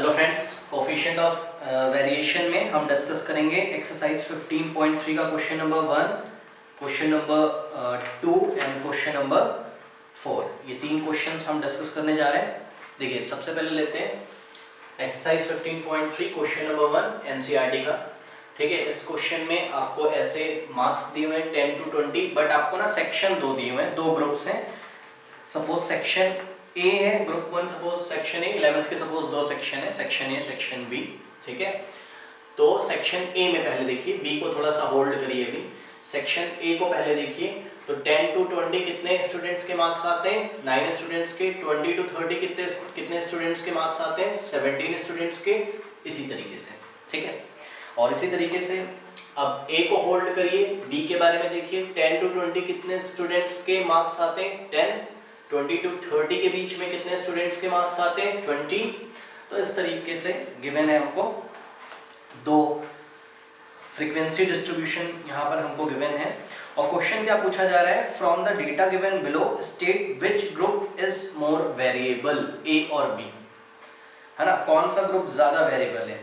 Hello friends, coefficient of variation में हम discuss करेंगे एक्सरसाइज 15.3 का question number 1, question number 2 and question number 4। ये तीन क्वेश्चंस हम डिस्कस करने जा रहे हैं। देखिए, सबसे पहले लेते हैं एक्सरसाइज 15.3 क्वेश्चन नंबर 1 एनसीईआरटी का। ठीक है, इस क्वेश्चन में आपको ऐसे मार्क्स दिए हुए हैं 10 to 20, बट आपको ना सेक्शन दो दिए हुए हैं, दो ग्रुप्स हैं। सपोज सेक्शन ए है, group 1, suppose section A 11th के सपोज दो सेक्शन है, सेक्शन ए सेक्शन बी। ठीक है, तो सेक्शन ए में पहले देखिए, बी को थोड़ा सा होल्ड करिए अभी। सेक्शन ए को पहले देखिए, तो 10 to 20 कितने स्टूडेंट्स के मार्क्स आते हैं? 9 स्टूडेंट्स के। 20 to 30 कितने स्टूडेंट्स के मार्क्स आते हैं? 17 स्टूडेंट्स के। इसी तरीके से, ठीक है। और इसी तरीके से अब ए को होल्ड करिए, बी के बारे में देखिए, 10 to 20 कितने स्टूडेंट्स के मार्क्स आते हैं? 10। 20 to 30 के बीच में कितने स्टूडेंट्स के मार्क्स आते हैं? 20। तो इस तरीके से गिवन है हमको दो फ्रीक्वेंसी डिस्ट्रीब्यूशन यहाँ पर हमको गिवन है। और क्वेश्चन क्या पूछा जा रहा है? From the data given below state which group is more variable, A और बी, है ना। कौन सा ग्रुप ज्यादा वेरिएबल है?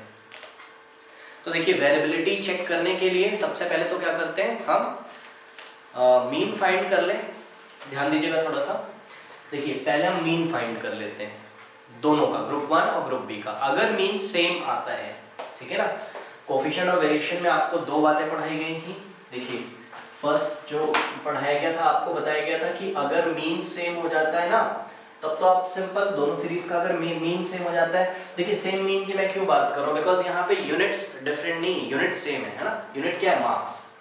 तो देखिए, वेरिएबिलिटी चेक करने के लिए सबसे पहले तो क्या करते हैं हम, मीन फाइंड कर ले। ध्यान दीजिएगा थोड़ा सा। देखिए, पहले हम मीन फाइंड कर लेते हैं दोनों का, ग्रुप 1 और ग्रुप बी का। अगर मीन सेम आता है, ठीक है ना। कोफिशिएंट ऑफ वेरिएशन में आपको दो बातें पढ़ाई गई थी। देखिए, फर्स्ट जो पढ़ाया गया था, आपको बताया गया था कि अगर मीन सेम हो जाता है ना, तब तो आप सिंपल दोनों सीरीज का अगर मीन सेम हो जाता है। देखिए, सेम मीन की मैं क्यों बात कर रहा हूँ? बिकॉज यहाँ पे यूनिट्स डिफरेंट नहीं, यूनिट सेम है ना। यूनिट क्या है? मार्क्स।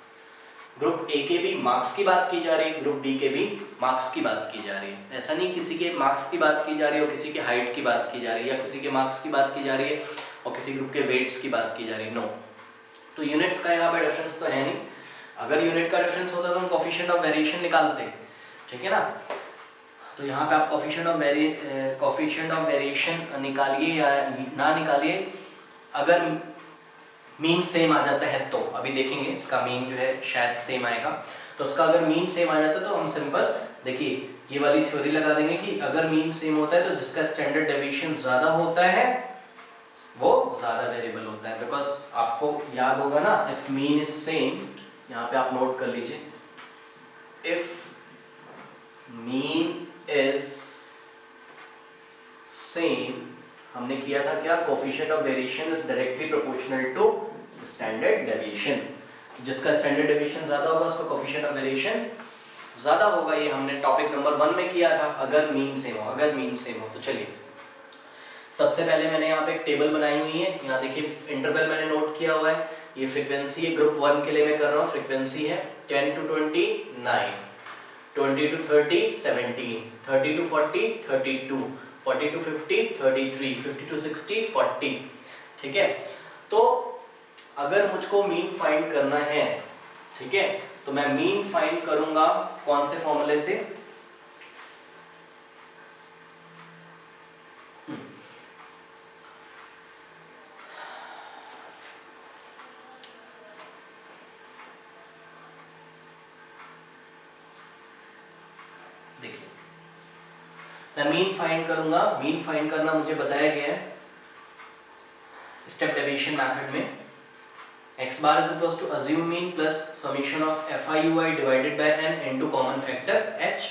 ग्रुप ए के भी मार्क्स की बात की जा रही है, ग्रुप बी के भी मार्क्स की बात की जा रही है। ऐसा नहीं किसी के मार्क्स की बात की जा रही है और किसी के हाइट की बात की जा रही है, या किसी के मार्क्स की बात की जा रही है और किसी ग्रुप के वेट्स की बात की जा रही है। नो, तो यूनिट्स का यहाँ पे डिफरेंस तो है नहीं। अगर यूनिट का डिफरेंस होता तो हम कोफिशिएंट ऑफ वेरिएशन निकालते, ठीक है ना। तो यहाँ पे आप कोफिशिएंट ऑफ वेरिएशन निकालिए या ना निकालिए, अगर मीन सेम आ जाता है तो अभी देखेंगे इसका मीन जो है शायद सेम आएगा। तो इसका अगर मीन सेम आ जाता है तो हम सिंपल देखिए ये वाली थ्योरी लगा देंगे कि अगर मीन सेम होता है तो जिसका स्टैंडर्ड डेविएशन ज्यादा होता है वो ज्यादा वेरिएबल होता है। बिकॉज आपको याद होगा ना, इफ मीन इज सेम, यहाँ पे आप नोट कर लीजिए, इफ मीन इज सेम, हमने किया था क्या? Coefficient of variation is directly proportional to standard deviation. जिसका स्टैंडर्ड डेविएशन ज्यादा होगा उसका कोफिशिएंट ऑफ वेरिएशन ज्यादा होगा। ये हमने टॉपिक नंबर 1 में किया था, अगर मीन सेम हो, अगर मीन सेम हो। तो चलिए, सबसे पहले मैंने यहाँ पे एक टेबल बनाई हुई है। यहाँ देखिए, इंटरवल मैंने नोट किया हुआ है। ये फ्रीक्वेंसी है, ग्रुप 1 के लिए मैं कर रहा हूँ। फ्रीक्वेंसी है 10 to 20 9, 20 to 30 17, 30 to 40 32, 40 to 50 33, 50 to 60 40। ठीक है, तो अगर मुझको मीन फाइंड करना है, ठीक है, तो मैं मीन फाइंड करूंगा कौन से फॉर्मूले से? देखिए, मैं मीन फाइंड करूंगा। मीन फाइंड करना मुझे बताया गया है स्टेप डेविएशन मेथड में। x bar is equals to assume mean plus summation of fi ui divided by n into common factor h।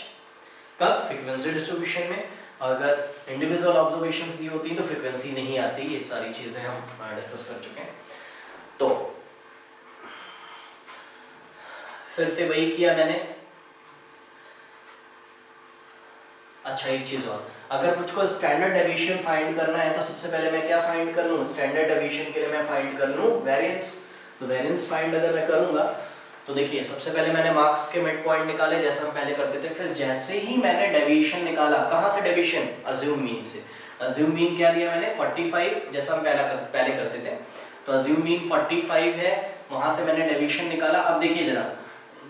कब? फ्रीक्वेंसी डिस्ट्रीब्यूशन में। अगर इंडिविजुअल ऑब्जर्वेशंस दी होती तो फ्रीक्वेंसी नहीं आती। ये सारी चीजें हम डिस्कस कर चुके हैं। तो फिर से वही किया मैंने। अच्छा, एक चीज और, अगर मुझको स्टैंडर्ड डेविएशन फाइंड करना है तो सबसे पहले मैं क्या फाइंड कर लूं? स्टैंडर्ड डेविएशन के लिए मैं फाइंड कर लूं वेरिएंस। तो वेरिएंस फाइंड अगर मैं करूंगा तो देखिए, सबसे पहले मैंने मार्क्स के मिड पॉइंट निकाले जैसा हम पहले करते थे। फिर जैसे ही मैंने डेविएशन निकाला, कहां से डेविएशन? अज्यूम मीन से। अज्यूम मीन क्या लिया मैंने? 45, जैसा हम पहले करते थे। तो अज्यूम मीन 45 है, वहां से मैंने डेविएशन निकाला। अब देखिए जरा,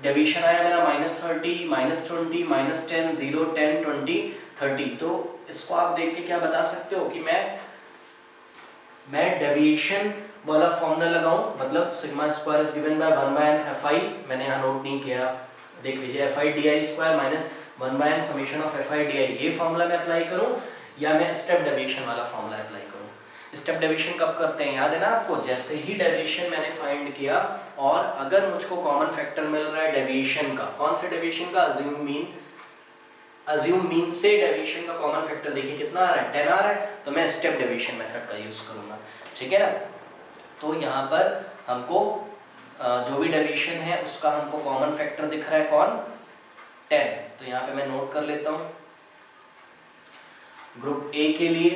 डेविएशन आया मेरा -30, -20, -10, 0, 10, 20, 30। तो इसको आप देख के क्या बता सकते हो कि मैं डेविएशन वाला फॉर्मूला लगाऊं, मतलब sigma square is given bye 1/n fi। मैंने यहाँ नोट नहीं किया, देख लीजिए, fi di square minus 1/n summation of fi di, ये फॉर्मूला मैं अप्लाई करूं या मैं स्टेप डेविएशन वाला फॉर्मूला अप्लाई करूं? स्टेप डेविएशन कब करते हैं, याद है ना आपको, जैसे ही डेविएशन मैंने फाइंड किया और अगर मुझको कॉमन फैक्टर मिल रहा है डेविएशन का, कौन से डेविएशन का, अज्यूम मीन से डेविएशन का कॉमन फैक्टर देखिए कितना आ रहा है, 10 आ रहा है, तो मैं स्टेप डेविएशन मेथड का यूज करूंगा, ठीक है ना। तो यहाँ पर हमको जो भी डेविएशन है उसका हमको कॉमन फैक्टर दिख रहा है कौन, 10, तो यहाँ पे मैं नोट कर लेता हूँ। ग्रुप ए के लिए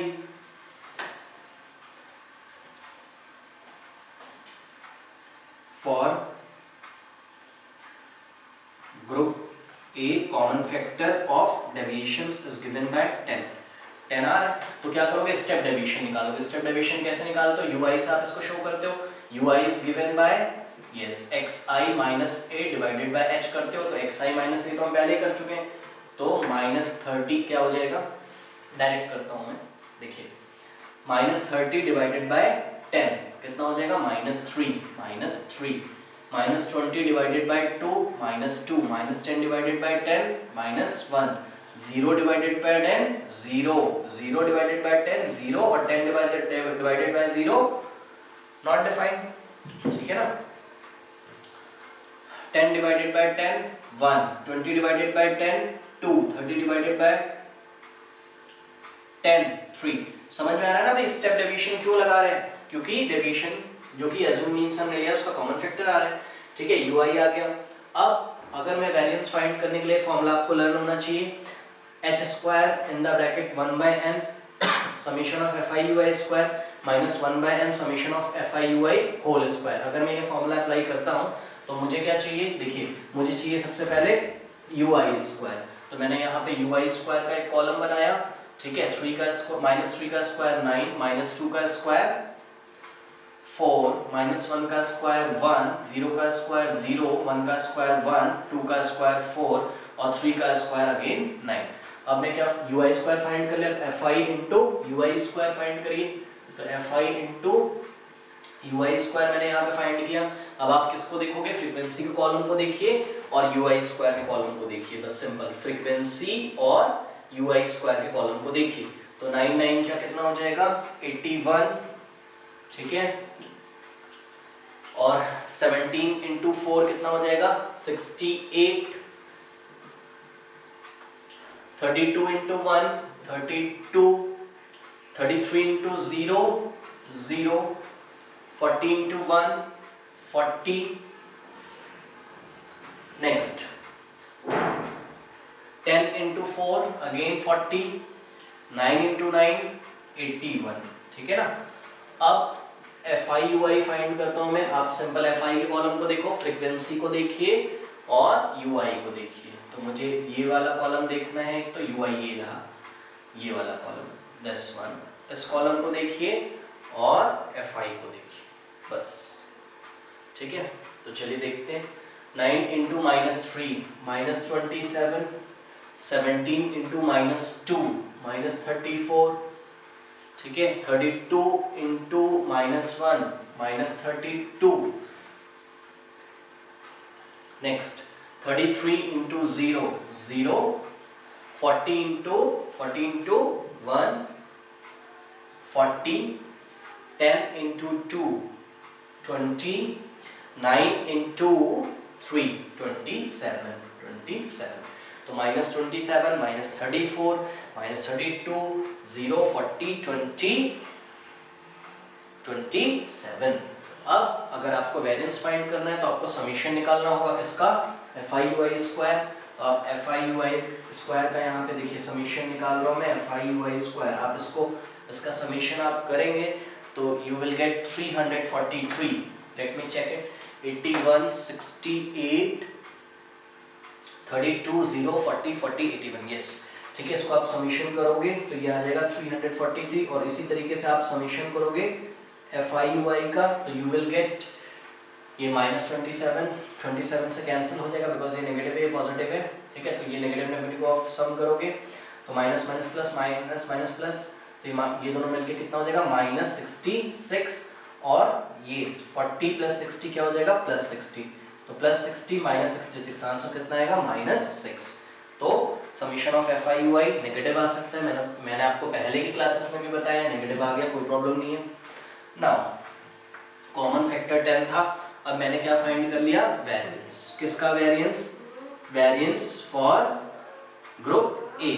for group A common factor of deviations is given bye 10 आ रहा है, तो क्या करोगे, स्टेप डेविएशन निकालोगे। स्टेप डेविएशन कैसे निकालते हो, ui से आप इसको शो करते हो, ui is given bye yes xi minus a divided by h करते हो, तो xi माइनस a तो हम पहले कर चुके हैं, तो -30 क्या हो जाएगा, डायरेक्ट करता हूं मैं, देखिए -30 डिवाइडेड बाय 10 कितना हो जाएगा, -3 -20 divided by 2 -2 -10 divided by 10 -1 0 divided by 10 0 divided by 10 0 और 10 डिवाइडेड बाय 0 नॉट डिफाइंड, ठीक है ना। 10 divided by 10 1 20 divided by 10 2 30 divided by 10 3। समझ में आ रहा है ना भाई, स्टेप डेविएशन क्यों लगा रहे हैं, क्योंकि डेविएशन जो कि अज्यूम मीन हमने लिया उसका कॉमन फैक्टर आ रहा है, ठीक है, ui आ गया। अब अगर मैं वेरिएंस फाइंड करने के लिए फॉर्मूला आपको लर्न होना चाहिए, h square in the bracket 1/n summation of fi ui square minus 1/n summation of fi ui whole square. अगर मैं ये फॉर्मूला अप्लाई करता हूं तो मुझे क्या चाहिए, देखिए मुझे चाहिए सबसे पहले ui स्क्वायर, तो मैंने यहाँ पे ui स्क्वायर का एक कॉलम बनाया, ठीक है, 3 का स्क्वायर -3 का स्क्वायर 9 -2 का स्क्वायर 4 -1 का स्क्वायर 1 0 का स्क्वायर 0 1 का स्क्वायर 1 2 का स्क्वायर 4 और 3 का स्क्वायर अगेन 9। अब मैं क्या ui स्क्वायर फाइंड कर लिया, fi into ui square find करिए, तो fi इंटू ui स्क्वायर मैंने यहाँ पे फाइंड किया। अब आप किसको देखोगे, फ्रीक्वेंसी के कॉलम को देखिए और ui स्क्वायर के कॉलम को देखिए, बस सिंपल, फ्रीक्वेंसी और ui स्क्वायर के कॉलम को देखिए, तो 9 9 का कितना हो जाएगा 81, ठीक है, और 17 इंटू 4 कितना हो जाएगा 68, 32 into 1 32, 33 into 0 0, 40 into 1 40, next 10 into 4 again 40, 9 into 9 81, ठीक है ना। अब fi ui फाइंड करता हूं मैं, आप सिंपल fi के कॉलम को देखो, फ्रीक्वेंसी को देखिए और ui को देखिए, तो मुझे ये वाला कॉलम देखना है, तो ui ये रहा, ये वाला कॉलम दिस वन, इस कॉलम को देखिए और fi को देखिए, बस, ठीक है। तो चलिए देखते हैं, 9 इंटू -3 -27, 17 इंटू -2 -34, ठीक है, 32 into -1 -32, next 33 into 0 0, 40 into 1 40, 10 into 2 20, 9 into 3 27, तो -27 -34 -32 0 40 20 27। अब अगर आपको वेरिएंस फाइंड करना है तो आपको समीशन निकालना होगा किसका, fi ui स्क्वायर, तो आप fi ui स्क्वायर का यहाँ पे देखिए समीशन निकाल रहा हूँ मैं, fi ui स्क्वायर, आप इसका समीशन आप करेंगे तो you will get 343, let me check it, 81 68 32 0 40 40 81, yes, ठीक है। इसको आप समीशन करोगे तो ये आ जाएगा 343, और इसी तरीके से आप समीशन करोगे fi ui का, तो यू विल गेट ये -27 से कैंसिल हो जाएगा बिकॉज ये नेगेटिव है, पॉजिटिव है, ठीक है, तो ये नेगेटिव को आप सम करोगे तो minus minus plus minus minus plus, तो ये दोनों मिलके कितना हो जाएगा -66, और ये 40 + 60 क्या हो जाएगा +60, तो +60 -66 आंसर कितना आएगा -6। तो summation of F I U I negative आ सकता है, मैंने आपको पहले की क्लासेस में भी बताया, नेगेटिव आ गया कोई प्रॉब्लम नहीं है। नाउ कॉमन फैक्टर 10 था, अब मैंने क्या फाइंड कर लिया, वेरिएंस। किसका variance, variance for group A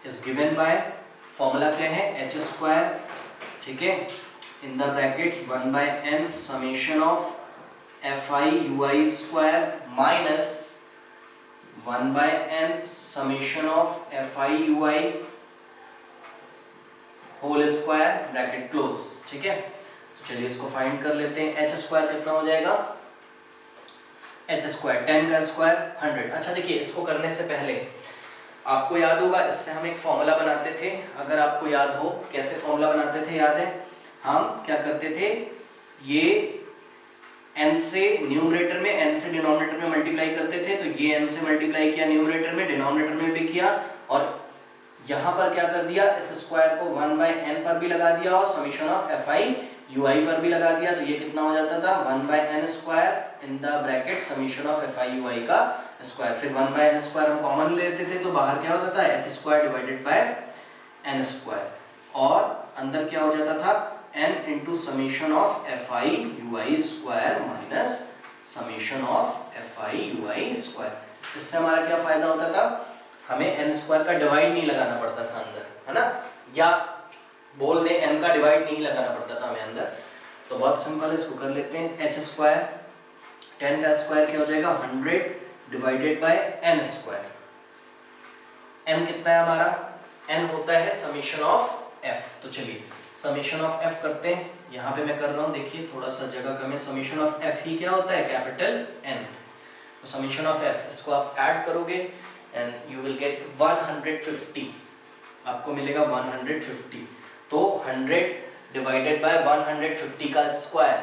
is given by, formula क्या है, एच स्क्वायर, ठीक है, in the bracket 1/n summation of F I U I square minus 1/n summation of F I U I whole square bracket close, ठीक है। तो चलिए इसको find कर लेते हैं। एच स्क्वायर कितना हो जाएगा, एच स्क्वायर 10 का स्क्वायर 100। अच्छा देखिए, इसको करने से पहले आपको याद होगा, इससे हम एक फॉर्मूला बनाते थे, अगर आपको याद हो कैसे फॉर्मूला बनाते थे, याद है, हम क्या करते थे, ये n से न्यूमरेटर में, n से डिनोमिनेटर में मल्टीप्लाई करते थे, तो ये n से मल्टीप्लाई किया न्यूमरेटर में, डिनोमिनेटर में भी किया, और यहाँ पर क्या कर दिया, इस स्क्वायर को 1/n पर भी लगा दिया और summation of F I U I पर भी लगा दिया, तो ये कितना हो जाता था, 1/n square in the bracket summation of F I U I का स्क्वायर। फिर 1/n स्क्वायर हम कॉमन लेते थे, तो बाहर क्या होता था, H square divided by n square, और अंदर क्या हो जाता था, n into summation of F I U I square minus summation of F I U I square. इससे हमारा क्या फायदा होता था, हमें n स्क्वायर का डिवाइड नहीं लगाना पड़ता था अंदर, है ना, या बोल दे n का डिवाइड नहीं लगाना पड़ता था हमें अंदर। तो बहुत सिंपल, इसको कर लेते हैं, एच स्क्वायर 10 का स्क्वायर क्या हो जाएगा, 100 divided by n square. n कितना है हमारा, n होता है समीशन ऑफ f। तो चलिए समीशन ऑफ f करते हैं, यहाँ पे मैं कर रहा हूँ, देखिए थोड़ा सा जगह कम है, समीशन ऑफ f ही क्या होता है, कैपिटल N। तो समीशन ऑफ f, इसको आप ऐड करोगे एंड यू विल गेट 150, आपको मिलेगा 150। तो 100 डिवाइडेड बाय 150 का स्क्वायर,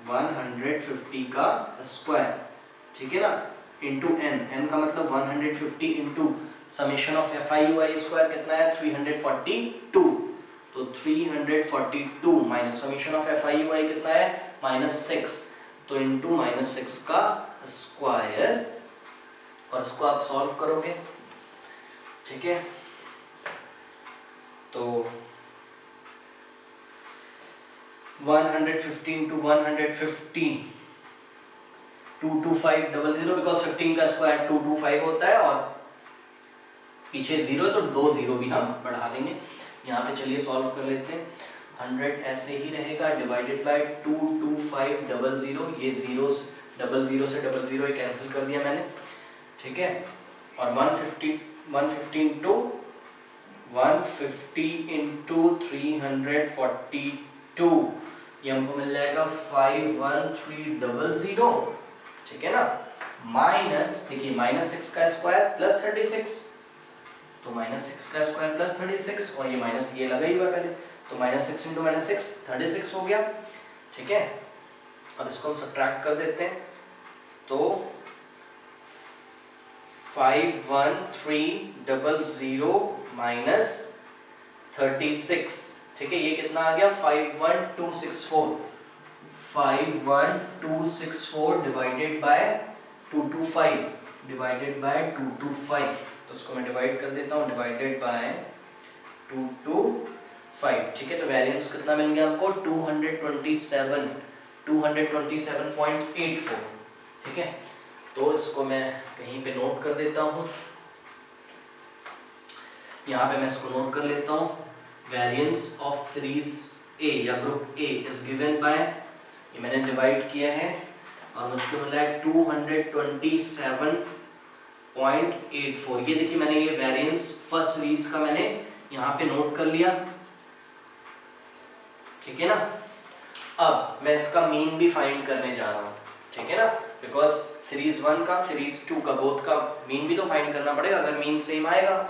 150 का स्क्वायर, ठीक है ना, इंटू n का मतलब 150 into summation of F I U I square कितना है, 342, तो 342 minus summation of F I U I कितना है, -6, तो इंटू -6 का स्क्वायर, और इसको आप सॉल्व करोगे, ठीक है, तो 150 इंटू 150 22500, बिकॉज 15 का स्क्वायर 225 होता है, और पीछे 0 तो 2 0 भी हम बढ़ा देंगे। यहाँ पे चलिए सॉल्व कर लेते हैं, 100 ऐसे ही रहेगा डिवाइडेड बाय 22500, ये 0 से 00 ही कैंसिल कर दिया मैंने, ठीक है, और 150 इंटू 342, ये हमको मिल जाएगा 51300, ठीक है ना, माइनस, देखिए -6 का स्क्वायर प्लस 36, तो -6 का स्क्वायर प्लस 36, और ये माइनस ये लगा ही हुआ पहले, तो -6 इंटू -6 36 हो गया, ठीक है। अब इसको हम सब्ट्रैक्ट कर देते हैं, तो 51300 माइनस 36, ठीक है, ये कितना आ गया, 51264 डिवाइडेड बाय 225, तो उसको मैं डिवाइड कर देता हूँ, डिवाइडेड बाय 225, ठीक है। तो वैरिएंस कितना मिल गया हमको, 227.84, ठीक है। तो इसको मैं कहीं पे नोट कर देता हूँ, यहाँ पे मैं इसको नोट कर लेता हूँ, वेरिएंस ऑफ सीरीज ए या group A is given bye, ये मैंने डिवाइड किया है और मुझको मिला है 227.84। ये देखिए मैंने ये वेरिएंस फर्स्ट सीरीज का मैंने यहाँ पे नोट कर लिया, ठीक है ना। अब मैं इसका मीन भी फाइंड करने जा रहा हूँ, ठीक है ना, बिकॉज सीरीज 1 का सीरीज 2 का बोथ का मीन भी तो फाइंड करना पड़ेगा, अगर मीन सेम आएगा,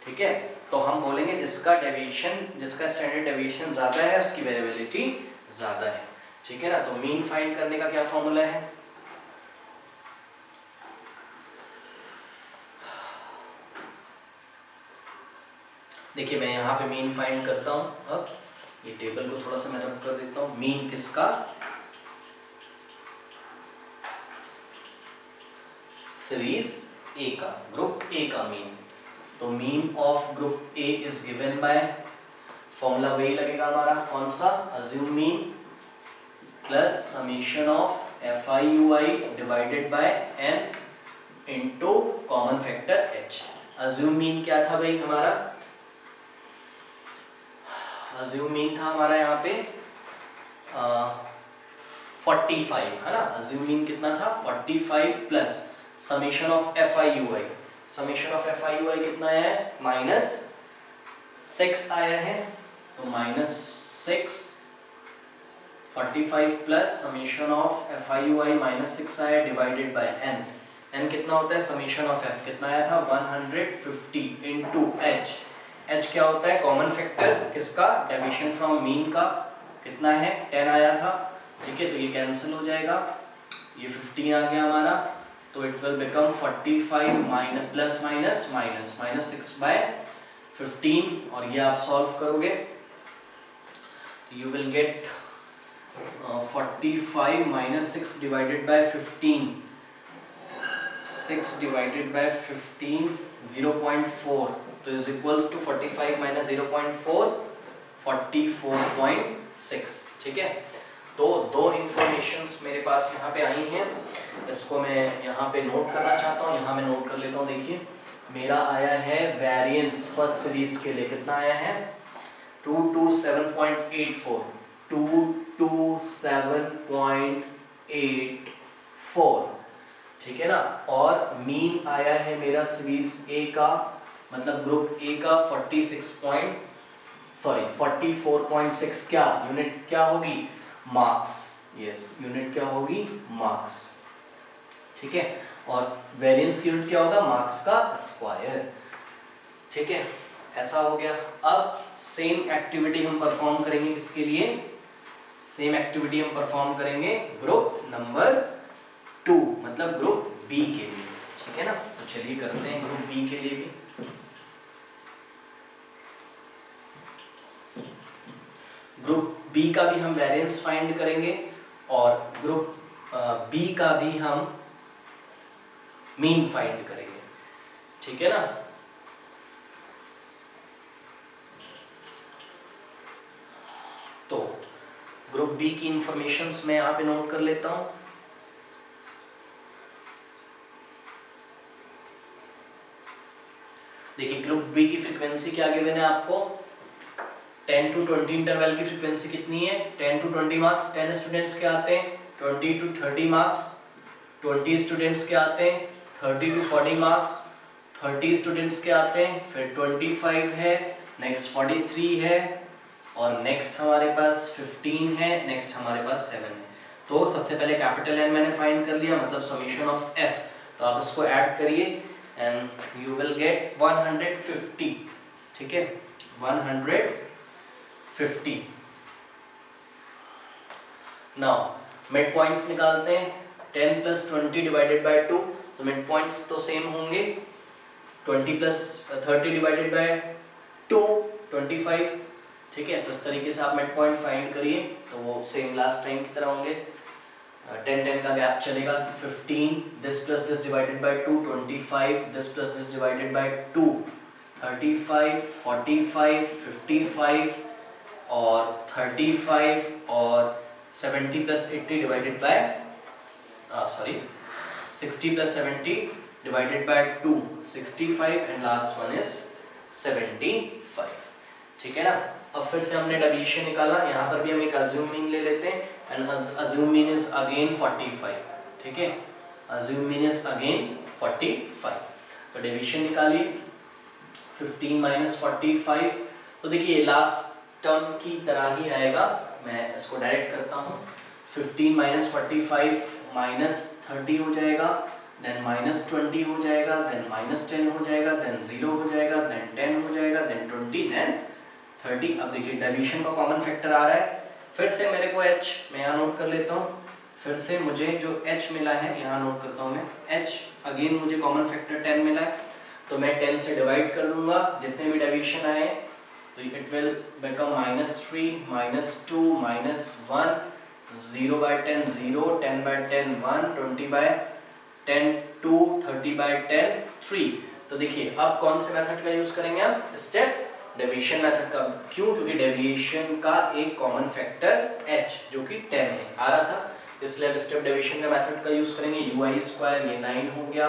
ठीक है। तो हम बोलेंगे जिसका स्टैंडर्ड डेविएशन ज्यादा है उसकी वेरिएबिलिटी ज्यादा है, ठीक है ना। तो मीन फाइंड करने का क्या फॉर्मूला है, देखिए मैं यहाँ पे मीन फाइंड करता हूँ। अब ये टेबल को थोड़ा सा मैं रब कर देता हूँ, मीन किसका, सीरीज ए का, ग्रुप ए का मीन। तो mean of group A is given by, formula वही लगेगा हमारा, कौन सा, assumed mean plus summation of F I U I divided by N into common factor H. Assumed mean क्या था भाई हमारा, अज्यूम मीन था हमारा यहाँ पे 45 है ना। अज्यूम मीन कितना था, 45 plus summation of F I U I, summation of F I U I कितना आया है, -6 आया है। तो -6, 45 plus summation of F I U I -6 आया डिवाइडेड बाय एन। एन कितना होता है, समेशन ऑफ एफ कितना आया था 150 इंटू एच। एच क्या होता है, कॉमन फैक्टर किसका, डेविएशन फ्रॉम मीन का, कितना है 10 आया था। ठीक है, तो ये कैंसिल हो जाएगा, ये 15 आ गया हमारा। तो it will become 45 minus plus minus minus -6/15, और ये आप सॉल्व करोगे तो you will gate 45 minus 6 divided by 15, 6 divided by 15 0.4, तो इज इक्वल्स टू 45 माइनस 0.4 44.6। ठीक है, तो दो इंफॉर्मेशंस मेरे पास यहाँ पे आई हैं, इसको मैं यहाँ पे नोट करना चाहता हूँ, यहाँ मैं नोट कर लेता हूँ। देखिए मेरा आया है वेरिएंस फर्स्ट सीरीज के लिए, कितना आया है 227.84, 227.84, ठीक है ना। और मीन आया है मेरा सीरीज ए का, मतलब ग्रुप ए का 44.6, क्या यूनिट क्या होगी, मार्क्स। यस, यूनिट क्या होगी, मार्क्स। ठीक है, और वेरिएंस की यूनिट क्या होगा, मार्क्स का स्क्वायर। ठीक है, ऐसा हो गया। अब सेम एक्टिविटी हम परफॉर्म करेंगे किसके लिए, सेम एक्टिविटी हम परफॉर्म करेंगे ग्रुप नंबर 2, मतलब ग्रुप बी के लिए। ठीक है ना, तो चलिए करते हैं ग्रुप बी के लिए भी। ग्रुप बी का भी हम वेरिएंस फाइंड करेंगे और ग्रुप बी का भी हम मीन फाइंड करेंगे। ठीक है ना, तो ग्रुप बी की इंफॉर्मेशंस मैं यहाँ पे नोट कर लेता हूं। देखिए ग्रुप बी की फ्रीक्वेंसी क्या गिवन है आपको, 10 to 20 इंटरवल की फ्रीक्वेंसी कितनी है, 10 to 20 मार्क्स। 10 स्टूडेंट्स के आते हैं 20 to 30 मार्क्स, 20 स्टूडेंट्स के आते हैं 30 to 40 मार्क्स, 30 स्टूडेंट्स के आते हैं, फिर 25 है, नेक्स्ट 43 है, और नेक्स्ट हमारे पास 15 है, नेक्स्ट हमारे पास 7 है। तो सबसे पहले कैपिटल एन मैंने फाइंड कर लिया, मतलब समीशन ऑफ एफ, तो आप इसको ऐड करिए एंड यू विल गेट 150। ठीक है, 150। नाउ मिड पॉइंट्स निकालते हैं, 10 प्लस 20 डिवाइडेड बाय 2, तो मिड पॉइंट्स तो सेम होंगे, 20 प्लस 30 डिवाइडेड बाय 2 25। ठीक है, तो इस तरीके से आप मिड पॉइंट फाइंड करिए, तो वो सेम लास्ट टाइम की तरह होंगे। 10 का गैप चलेगा, 15 this plus this divided by 2 25, this plus this divided by 2 35, 45, 55 और 35 और 70 plus 80 divided by 60 plus 70 divided by 2 65 and last one is 75। ठीक है ना, अब फिर से हमने डेविएशन निकाला, यहाँ पर भी हम एक अज्यूम मीन ले लेते हैं and assume mean is again 45। ठीक है, अज्यूम मीन इज अगेन 45। तो डेविएशन निकालिए, 15 माइनस 45, तो देखिए लास्ट टर्म की तरह ही आएगा, मैं इसको डायरेक्ट करता हूँ। 15 माइनस 45 माइनस 30 हो जाएगा, देन माइनस 20 हो जाएगा, देन माइनस 10 हो जाएगा, देन 0 हो जाएगा, देन 10 हो जाएगा, देन 20, देन 30। अब देखिए डेविएशन का कॉमन फैक्टर आ रहा है, फिर से मेरे को h मैं यहाँ नोट कर लेता हूँ, फिर से मुझे जो h मिला है यहाँ नोट करता हूँ मैं, h अगेन मुझे कॉमन फैक्टर 10 मिला है, तो मैं 10 से डिवाइड कर लूँगा जितने भी डेविएशन आए, तो it will become -3, -2, -1, 0 by 10 0, 10 by 10 1, 20 by 10 2, 30/10 3। तो देखिए अब कौन से मेथड का यूज करेंगे हम, स्टेप डेविएशन मेथड का। क्यों? क्योंकि डेविएशन का एक कॉमन फैक्टर h जो कि 10 है आ रहा था, इसलिए अब स्टेप डेविएशन का मेथड का यूज करेंगे। ui स्क्वायर ये 9 हो गया,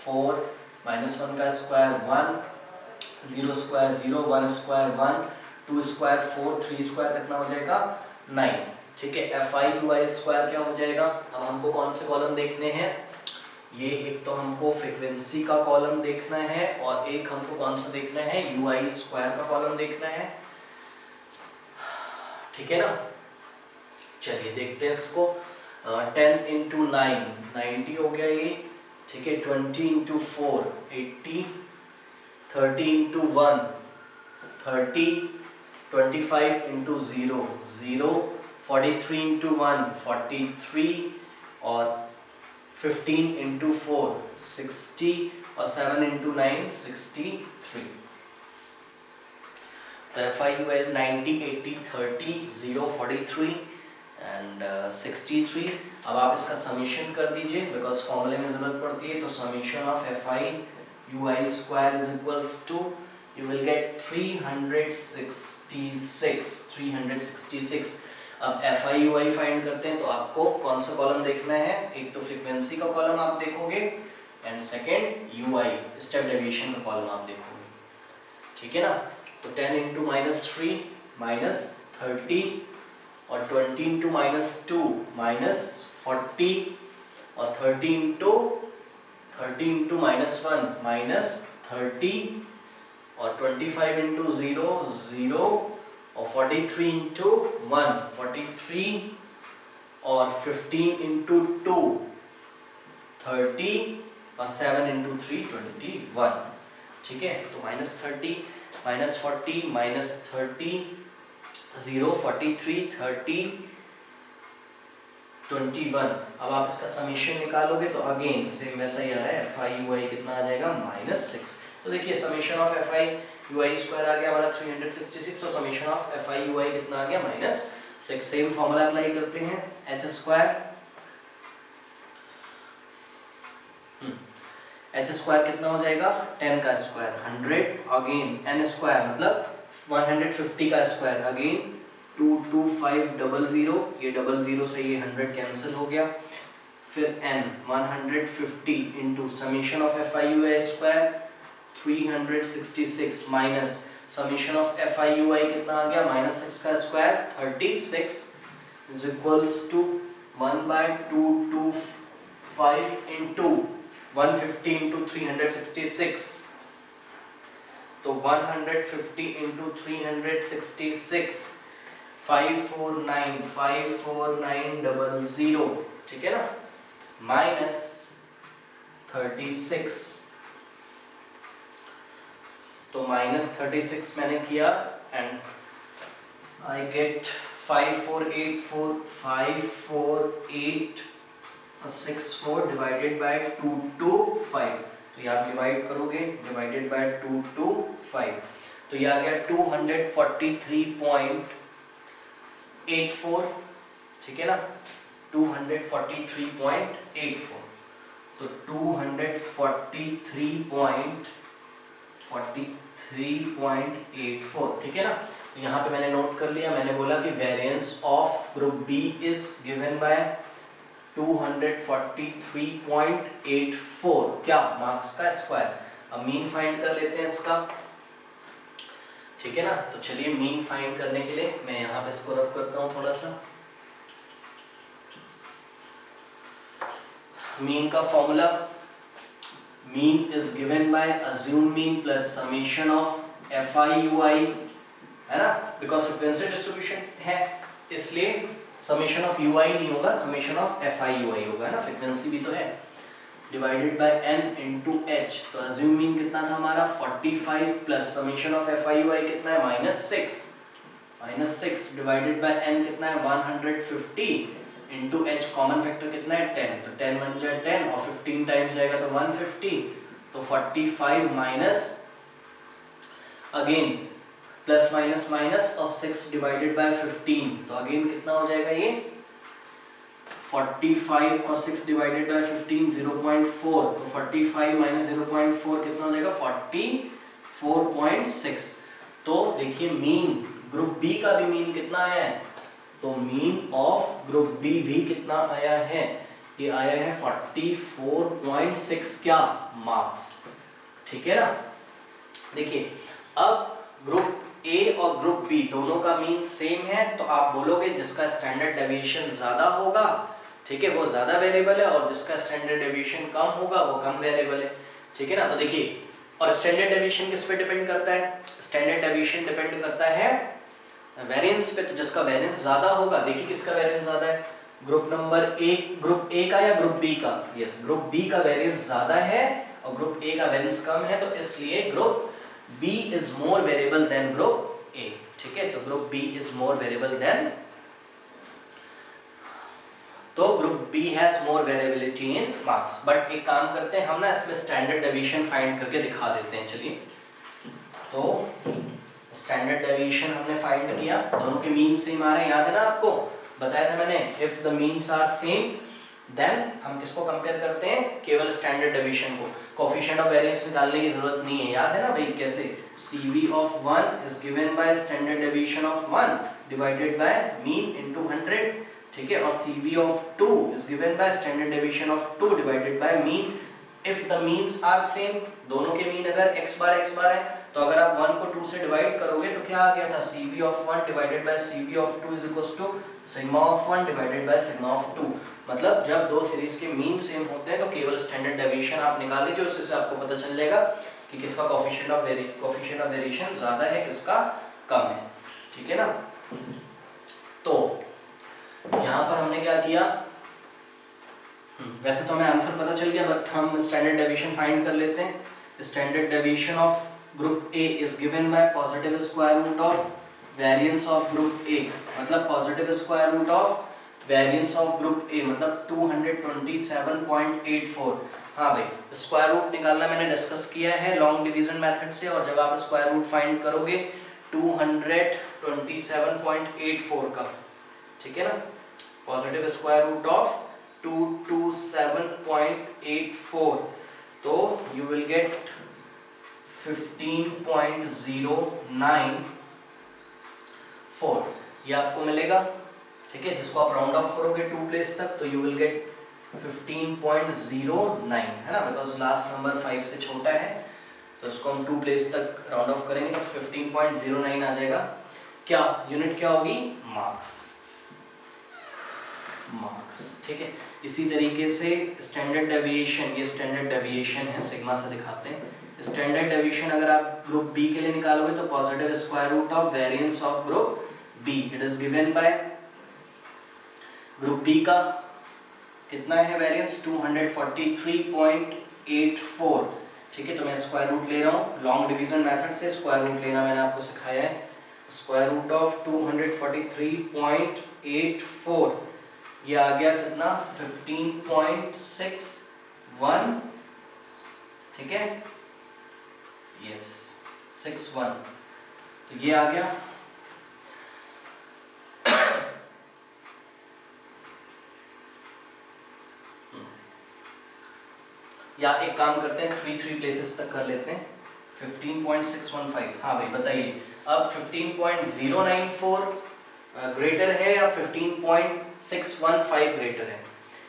4 -1 का square 1, 0 square 0, 1 square 1, 2 square 4, 3 square कितना हो जाएगा 9। ठीक है, fi ui स्क्वायर क्या हो जाएगा। अब हमको कौन से कॉलम देखने हैं, ये एक तो हमको फ्रीक्वेंसी का कॉलम देखना है और एक हमको कौन सा देखना है, ui स्क्वायर का कॉलम देखना है। ठीक है ना, चलिए देखते हैं इसको। 10 इंटू 9 90 हो गया ये। ठीक है, 20 इंटू 4 80, 30 इंटू 1 30, 25 इंटू 0 0, 43 इंटू 1 43 और 15 इंटू 4 60 और 7 इंटू 9 63। तो fi ui is 90, 80, 30, 0, 43 एंड 63। अब आप इसका समीशन कर दीजिए, बिकॉज फॉर्मूले में जरूरत पड़ती है। तो summation of fi ui square is equals to, you will get 366। अब fi ui फाइंड करते हैं, तो आपको कौन सा कॉलम देखना है, एक तो फ्रीक्वेंसी का कॉलम आप देखोगे and second ui step deviation का कॉलम आप देखोगे। ठीक है ना, तो 10 इंटू -3 -30 और 20 इंटू -2 -40 और 30 इंटू -1 -30 और 25 इंटू 0 0 और 43 इंटू 1 43 और 15 इंटू 2 30 और 7 इंटू 3 21। ठीक है, तो -30 -40 -30 0 43 30 21। अब आप इसका समीशन निकालोगे तो अगेन सेम वैसा ही आ रहा है, fi ui कितना आ जाएगा -6। तो देखिए summation of fi ui square आ गया हमारा 366 और समीशन ऑफ fi ui कितना आ गया -6। सेम फॉर्मूला अप्लाई करते हैं, h स्क्वायर कितना हो जाएगा 10 का स्क्वायर 100, अगेन n स्क्वायर मतलब 150 का स्क्वायर, अगेन 22500, ये 00 से ये 100 कैंसिल हो गया। फिर n 150 into summation of fi ui square 366 minus summation of fi ui कितना आ गया -6 का square 36 is equals to 1/225 into 150 into 366। तो 150 इंटू 366 54900। ठीक है ना, -36। तो -36 मैंने किया and I get 54864 divided by 225। तो ये आप डिवाइड करोगे, डिवाइडेड बाय 225 तो ये आ गया 243.84। ठीक है ना, 243.84। तो 243.84। ठीक है ना, तो यहाँ पे मैंने नोट कर लिया, मैंने बोला कि variance of group B is given by 243.84 क्या, मार्क्स का स्क्वायर। अब मीन फाइंड कर लेते हैं इसका। ठीक है ना, तो चलिए मीन फाइंड करने के लिए मैं यहाँ पे इसको रब करता हूँ थोड़ा सा। मीन का formula, mean is given bye assume mean plus summation of fi ui, है ना, बिकॉज फ्रीक्वेंसी डिस्ट्रीब्यूशन है इसलिए समेशन ऑफ ui नहीं होगा, समेशन ऑफ fi ui होगा, है ना, फ्रीक्वेंसी भी तो है, divided by n into h। तो अज्यूम मीन कितना था हमारा 45 plus summation of fi ui कितना है -6 डिवाइडेड बाय n कितना है 150 इंटू h, कॉमन फैक्टर कितना है 10, तो 10 बन जाए 10 और 15 टाइम्स जाएगा तो 150, तो 45 minus again plus minus minus और 6 डिवाइडेड बाय 15, तो अगेन कितना हो जाएगा ये 45 और 6 डिवाइडेड बाय 15 0.4, तो 45 माइनस 0.4 कितना हो जाएगा 44.6। तो देखिए मीन ग्रुप बी का भी मीन कितना आया है, तो मीन ऑफ ग्रुप बी भी कितना आया है, ये आया है 44.6 क्या मार्क्स। ठीक है ना। देखिए अब ग्रुप ए और ग्रुप बी दोनों का मीन सेम है, तो आप बोलोगे जिसका स्टैंडर्ड डेविएशन ज्यादा होगा, ठीक है, वो ज्यादा वेरिएबल है, और जिसका स्टैंडर्ड डेविएशन कम होगा वो कम वेरिएबल है। ठीक है ना। तो देखिए, और स्टैंडर्ड डेविएशन किस पे डिपेंड करता है, स्टैंडर्ड डेविएशन डिपेंड करता है वेरिएंस पे। तो जिसका वेरिएंस ज्यादा होगा, देखिए किसका वेरिएंस ज्यादा है, group number A, group A का या ग्रुप बी का, यस ग्रुप बी का वेरिएंस ज्यादा है और ग्रुप ए का वेरिएंस कम है, तो इसलिए group B is more variable than group A. ठीक है, तो group B is more variable than, तो group B has more variability in marks. But एक काम करते हैं हम ना, इसमें स्टैंडर्ड डेविएशन फाइंड करके दिखा देते हैं। चलिए, तो स्टैंडर्ड डेविएशन हमने फाइंड किया, दोनों के मीन सेम आ रहे हैं, याद है ना, आपको बताया था मैंने, if the means are same then हम किसको कंपेयर करते हैं, केवल स्टैंडर्ड डेविएशन को। कोएफिशिएंट ऑफ वेरिएंस निकालने की जरूरत नहीं है, याद है ना भाई, कैसे CV of 1 is given by standard deviation of 1 divided by mean into 100। ठीक है, और CV of 2 is given by standard deviation of 2 divided by mean if the means are same। दोनों के मीन अगर x बार है, तो अगर आप 1 को 2 से डिवाइड करोगे तो क्या आ गया था, CV of 1 divided by CV of 2 is equals to sigma of 1 divided by sigma of 2। मतलब जब दो सीरीज के मीन सेम होते हैं तो केवल स्टैंडर्ड डेविएशन आप निकाल लीजिए, उससे आपको पता चल जाएगा कि किसका कोएफिशिएंट ऑफ वेरिएशन ज्यादा है, किसका कम है। ठीक है ना। तो यहाँ पर हमने क्या किया, वैसे तो हमें आंसर पता चल गया, बट हम स्टैंडर्ड डेविएशन फाइंड कर लेते हैं। Standard deviation of group A is given by positive square root of variance of group A, मतलब positive square root of variance of group A मतलब 227.84। हाँ भाई, स्क्वायर रूट निकालना मैंने डिस्कस किया है लॉन्ग डिवीजन मेथड से, और जब आप स्क्वायर रूट फाइंड करोगे 227.84 का, ठीक है ना, पॉजिटिव स्क्वायर रूट ऑफ 227.84, तो यू विल गेट 15.094 ये आपको मिलेगा। ठीक है, जिसको आप राउंड ऑफ करोगे 2 प्लेस तक तो यू विल गेट 15.09, है ना, बिकॉज लास्ट नंबर 5 से छोटा है, तो इसको हम 2 प्लेस तक राउंड ऑफ करेंगे तो 15.09 आ जाएगा। क्या यूनिट क्या होगी, मार्क्स। ठीक है, इसी तरीके से स्टैंडर्ड डेविएशन, ये स्टैंडर्ड डेविएशन है, सिग्मा से दिखाते हैं। स्टैंडर्ड डेविएशन अगर आप ग्रुप बी के लिए निकालोगे तो positive square root of variance of group B, it is given by group B का कितना है वेरिएंस 243.84। ठीक है, तो मैं स्क्वायर रूट ले रहा हूँ लॉन्ग डिवीजन मेथड से, स्क्वायर रूट लेना मैंने आपको सिखाया है। स्क्वायर रूट ऑफ 243.84 ये आ गया कितना 15.61, ठीक है, यस 61, तो ये आ गया। या एक काम करते हैं 3 प्लेसेस तक कर लेते हैं, 15.615। हाँ भाई बताइए, अब 15.094 ग्रेटर है या 15.615 ग्रेटर है?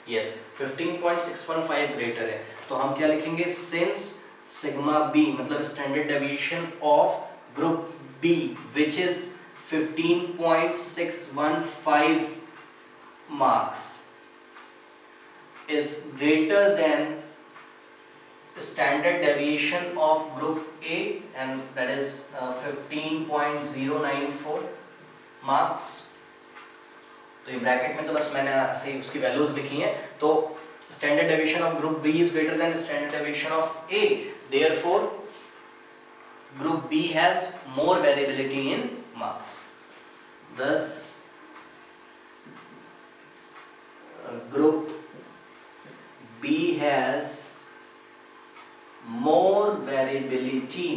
यस, 15.615 ग्रेटर है, तो हम क्या लिखेंगे, सिंस सिग्मा बी मतलब standard deviation of group B which is 15.615 marks is greater than standard deviation of group A and that is 15.094 marks। तो ये ब्रैकेट में तो बस मैंने ऐसे उसकी वैल्यूज लिखी हैं। तो standard deviation of group B is greater than standard deviation of A, therefore group B has more variability in marks. thus group B has more variability